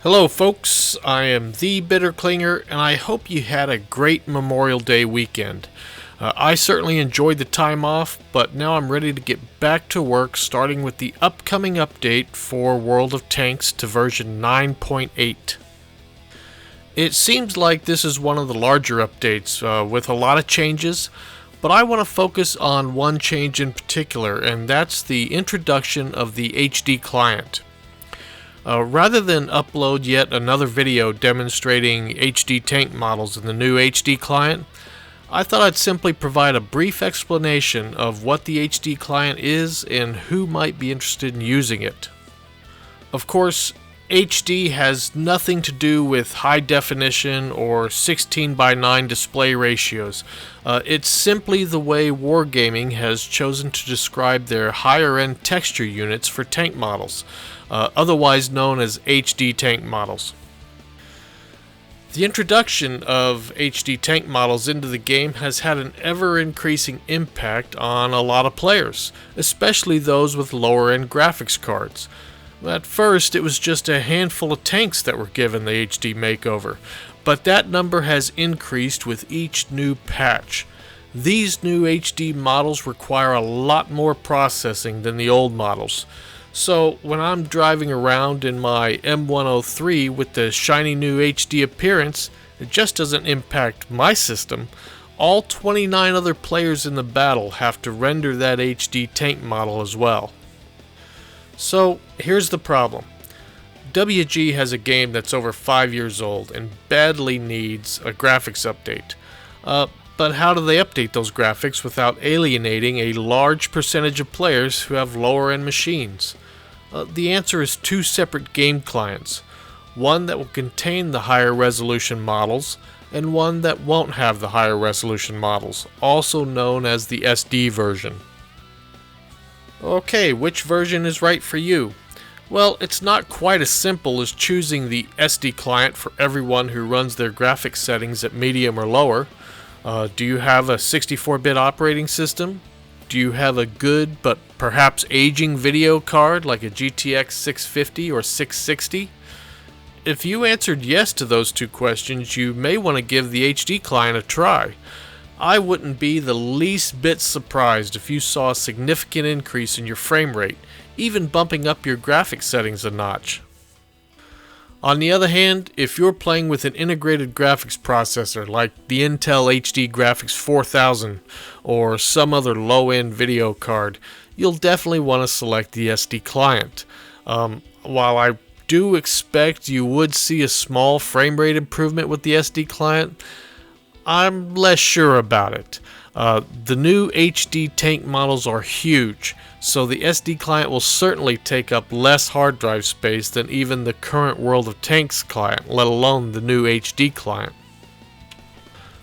Hello folks, I am the Bitter Klinger, and I hope you had a great Memorial Day weekend. I certainly enjoyed the time off, but now I'm ready to get back to work, starting with the upcoming update for World of Tanks to version 9.8. It seems like this is one of the larger updates with a lot of changes, but I want to focus on one change in particular, and that's the introduction of the HD client. Rather than upload yet another video demonstrating HD tank models in the new HD client, I thought I'd simply provide a brief explanation of what the HD client is and who might be interested in using it. Of course, HD has nothing to do with high definition or 16:9 display ratios. It's simply the way Wargaming has chosen to describe their higher end texture units for tank models, otherwise known as HD tank models. The introduction of HD tank models into the game has had an ever-increasing impact on a lot of players, especially those with lower-end graphics cards. At first, it was just a handful of tanks that were given the HD makeover, but that number has increased with each new patch. These new HD models require a lot more processing than the old models. So when I'm driving around in my M103 with the shiny new HD appearance, it just doesn't impact my system. All 29 other players in the battle have to render that HD tank model as well. So here's the problem. WG has a game that's over 5 years old and badly needs a graphics update. But how do they update those graphics without alienating a large percentage of players who have lower end machines? The answer is two separate game clients. One that will contain the higher resolution models and one that won't have the higher resolution models, also known as the SD version. Okay, which version is right for you? Well, it's not quite as simple as choosing the SD client for everyone who runs their graphics settings at medium or lower. Do you have a 64-bit operating system? Do you have a good but perhaps aging video card like a GTX 650 or 660? If you answered yes to those two questions, you may want to give the HD client a try. I wouldn't be the least bit surprised if you saw a significant increase in your frame rate, even bumping up your graphics settings a notch. On the other hand, if you're playing with an integrated graphics processor like the Intel HD Graphics 4000 or some other low-end video card, you'll definitely want to select the SD client. While I do expect you would see a small frame rate improvement with the SD client, I'm less sure about it. The new HD tank models are huge, so the SD client will certainly take up less hard drive space than even the current World of Tanks client, let alone the new HD client.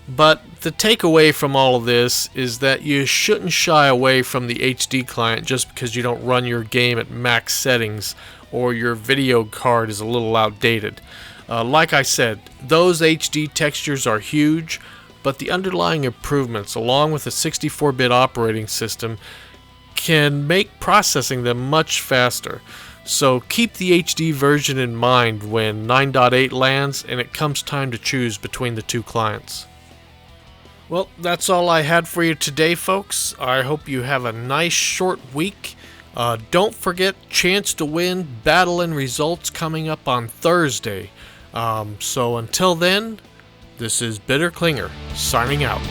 But the takeaway from all of this is that you shouldn't shy away from the HD client just because you don't run your game at max settings or your video card is a little outdated. Like I said, those HD textures are huge, but the underlying improvements, along with a 64-bit operating system, can make processing them much faster. So keep the HD version in mind when 9.8 lands and it comes time to choose between the two clients. Well, that's all I had for you today, folks. I hope you have a nice short week. Don't forget Chance to Win Battle and Results coming up on Thursday. So until then, this is Bitter Klinger, signing out.